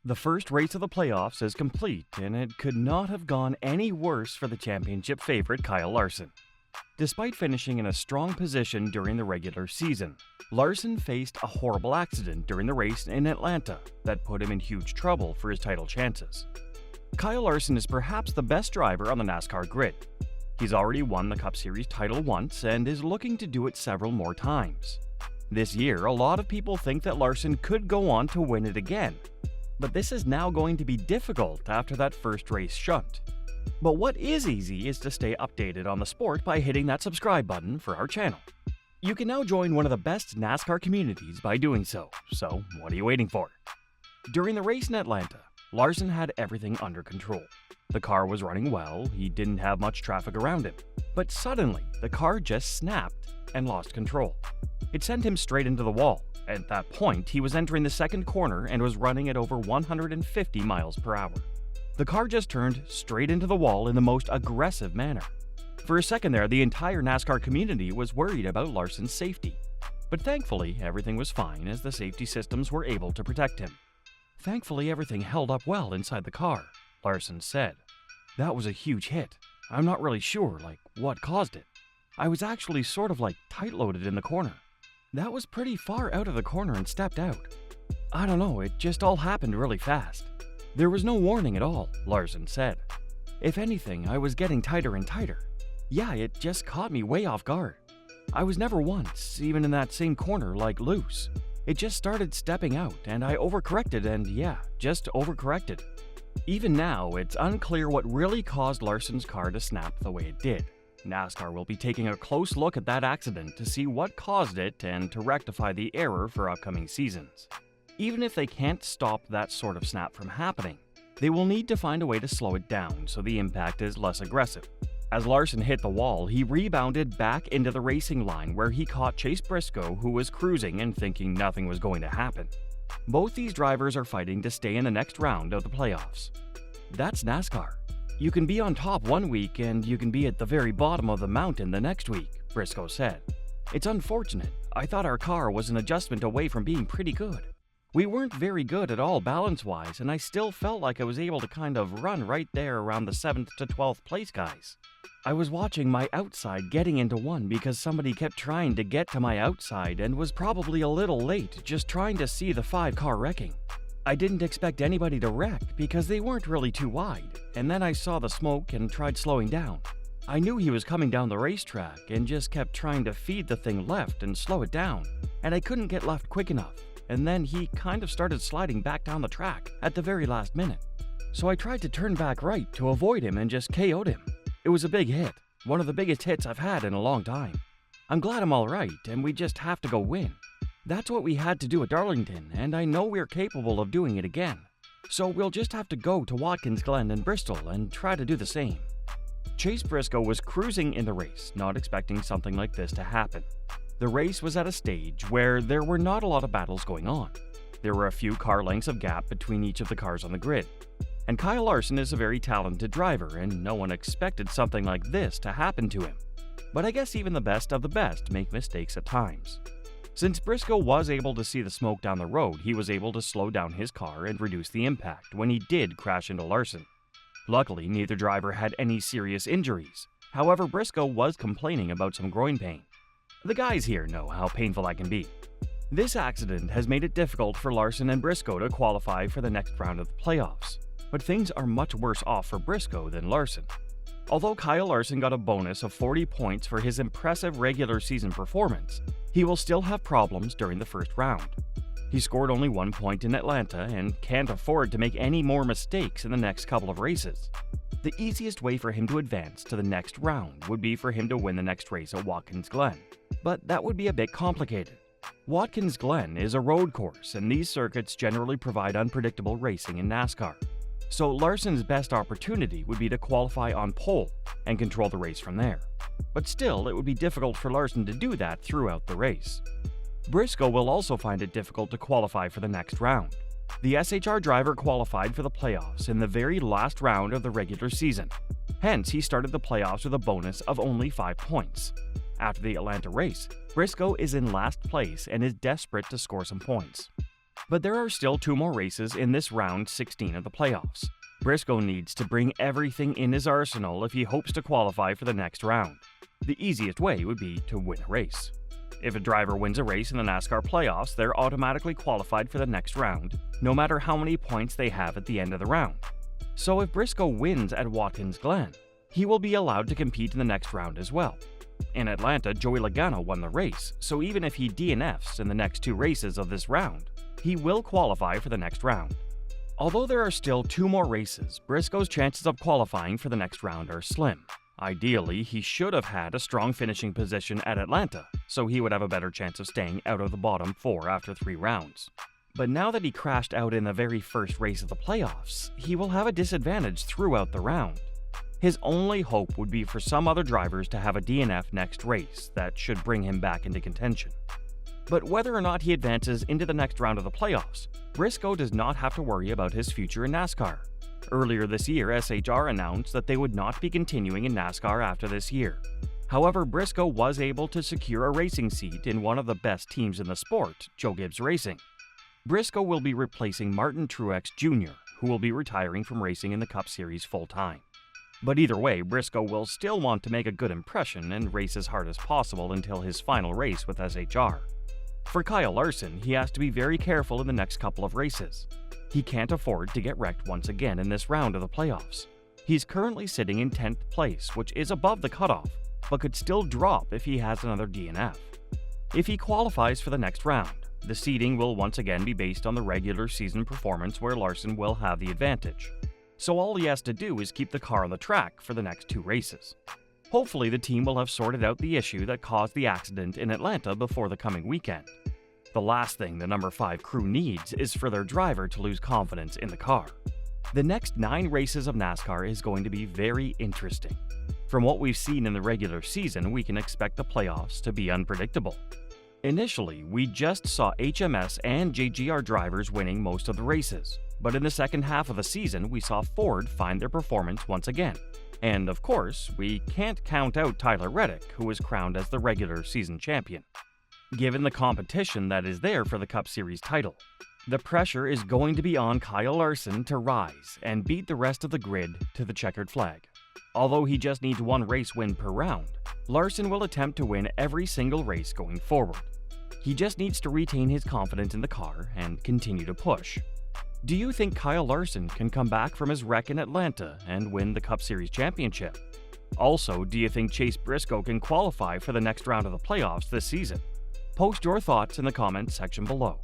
The first race of the playoffs is complete, and it could not have gone any worse for the championship favorite Kyle Larson. Despite finishing in a strong position during the regular season, Larson faced a horrible accident during the race in Atlanta that put him in huge trouble for his title chances. Kyle Larson is perhaps the best driver on the NASCAR grid. He's already won the Cup Series title once and is looking to do it several more times. This year, a lot of people think that Larson could go on to win it again, but this is now going to be difficult after that first race shunt. But what is easy is to stay updated on the sport by hitting that subscribe button for our channel. You can now join one of the best NASCAR communities by doing so what are you waiting for? During the race in Atlanta, Larson had everything under control. The car was running well, he didn't have much traffic around him, but suddenly the car just snapped and lost control. It sent him straight into the wall. At that point, he was entering the second corner and was running at over 150 miles per hour. The car just turned straight into the wall in the most aggressive manner. For a second there, the entire NASCAR community was worried about Larson's safety. But thankfully, everything was fine as the safety systems were able to protect him. "Thankfully, everything held up well inside the car," Larson said. "That was a huge hit. I'm not really sure, what caused it. I was actually sort of tight-loaded in the corner. That was pretty far out of the corner and stepped out. I don't know, it just all happened really fast. There was no warning at all," Larson said. "If anything, I was getting tighter and tighter. Yeah, it just caught me way off guard. I was never once, even in that same corner, loose. It just started stepping out, and I overcorrected and just overcorrected." Even now, it's unclear what really caused Larson's car to snap the way it did. NASCAR will be taking a close look at that accident to see what caused it and to rectify the error for upcoming seasons. Even if they can't stop that sort of snap from happening, they will need to find a way to slow it down so the impact is less aggressive. As Larson hit the wall, he rebounded back into the racing line where he caught Chase Briscoe, who was cruising and thinking nothing was going to happen. Both these drivers are fighting to stay in the next round of the playoffs. That's NASCAR. You can be on top one week and you can be at the very bottom of the mountain the next week, Briscoe said. "It's unfortunate. I thought our car was an adjustment away from being pretty good. We weren't very good at all balance-wise, and I still felt like I was able to kind of run right there around the 7th to 12th place guys. I was watching my outside getting into one because somebody kept trying to get to my outside and was probably a little late just trying to see the 5-car wrecking. I didn't expect anybody to wreck because they weren't really too wide, and then I saw the smoke and tried slowing down. I knew he was coming down the racetrack and just kept trying to feed the thing left and slow it down, and I couldn't get left quick enough, and then he kind of started sliding back down the track at the very last minute. So I tried to turn back right to avoid him and just KO'd him. It was a big hit, one of the biggest hits I've had in a long time. I'm glad I'm all right, and we just have to go win. That's what we had to do at Darlington, and I know we're capable of doing it again. So we'll just have to go to Watkins Glen and Bristol and try to do the same." Chase Briscoe was cruising in the race, not expecting something like this to happen. The race was at a stage where there were not a lot of battles going on. There were a few car lengths of gap between each of the cars on the grid. And Kyle Larson is a very talented driver, and no one expected something like this to happen to him. But I guess even the best of the best make mistakes at times. Since Briscoe was able to see the smoke down the road, he was able to slow down his car and reduce the impact when he did crash into Larson. Luckily, neither driver had any serious injuries. However, Briscoe was complaining about some groin pain. The guys here know how painful that can be. This accident has made it difficult for Larson and Briscoe to qualify for the next round of the playoffs, but things are much worse off for Briscoe than Larson. Although Kyle Larson got a bonus of 40 points for his impressive regular season performance, he will still have problems during the first round. He scored only 1 point in Atlanta and can't afford to make any more mistakes in the next couple of races. The easiest way for him to advance to the next round would be for him to win the next race at Watkins Glen, but that would be a bit complicated. Watkins Glen is a road course, and these circuits generally provide unpredictable racing in NASCAR. So Larson's best opportunity would be to qualify on pole and control the race from there. But still, it would be difficult for Larson to do that throughout the race. Briscoe will also find it difficult to qualify for the next round. The SHR driver qualified for the playoffs in the very last round of the regular season. Hence, he started the playoffs with a bonus of only 5 points. After the Atlanta race, Briscoe is in last place and is desperate to score some points. But there are still 2 more races in this round 16 of the playoffs. Briscoe needs to bring everything in his arsenal if he hopes to qualify for the next round. The easiest way would be to win a race. If a driver wins a race in the NASCAR playoffs, they're automatically qualified for the next round, no matter how many points they have at the end of the round. So if Briscoe wins at Watkins Glen, he will be allowed to compete in the next round as well. In Atlanta, Joey Logano won the race, so even if he DNFs in the next 2 races of this round, he will qualify for the next round. Although there are still 2 more races, Briscoe's chances of qualifying for the next round are slim. Ideally, he should have had a strong finishing position at Atlanta, so he would have a better chance of staying out of the bottom 4 after 3 rounds. But now that he crashed out in the very first race of the playoffs, he will have a disadvantage throughout the round. His only hope would be for some other drivers to have a DNF next race that should bring him back into contention. But whether or not he advances into the next round of the playoffs, Briscoe does not have to worry about his future in NASCAR. Earlier this year, SHR announced that they would not be continuing in NASCAR after this year. However, Briscoe was able to secure a racing seat in one of the best teams in the sport, Joe Gibbs Racing. Briscoe will be replacing Martin Truex Jr., who will be retiring from racing in the Cup Series full-time. But either way, Briscoe will still want to make a good impression and race as hard as possible until his final race with SHR. For Kyle Larson, he has to be very careful in the next couple of races. He can't afford to get wrecked once again in this round of the playoffs. He's currently sitting in 10th place, which is above the cutoff, but could still drop if he has another DNF. If he qualifies for the next round, the seeding will once again be based on the regular season performance where Larson will have the advantage. So all he has to do is keep the car on the track for the next 2 races. Hopefully the team will have sorted out the issue that caused the accident in Atlanta before the coming weekend. The last thing the number 5 crew needs is for their driver to lose confidence in the car. The next 9 races of NASCAR is going to be very interesting. From what we've seen in the regular season, we can expect the playoffs to be unpredictable. Initially, we just saw HMS and JGR drivers winning most of the races, but in the second half of the season, we saw Ford find their performance once again. And of course, we can't count out Tyler Reddick, who was crowned as the regular season champion. Given the competition that is there for the Cup Series title, the pressure is going to be on Kyle Larson to rise and beat the rest of the grid to the checkered flag. Although he just needs 1 race win per round, Larson will attempt to win every single race going forward. He just needs to retain his confidence in the car and continue to push. Do you think Kyle Larson can come back from his wreck in Atlanta and win the Cup Series championship? Also, do you think Chase Briscoe can qualify for the next round of the playoffs this season? Post your thoughts in the comments section below.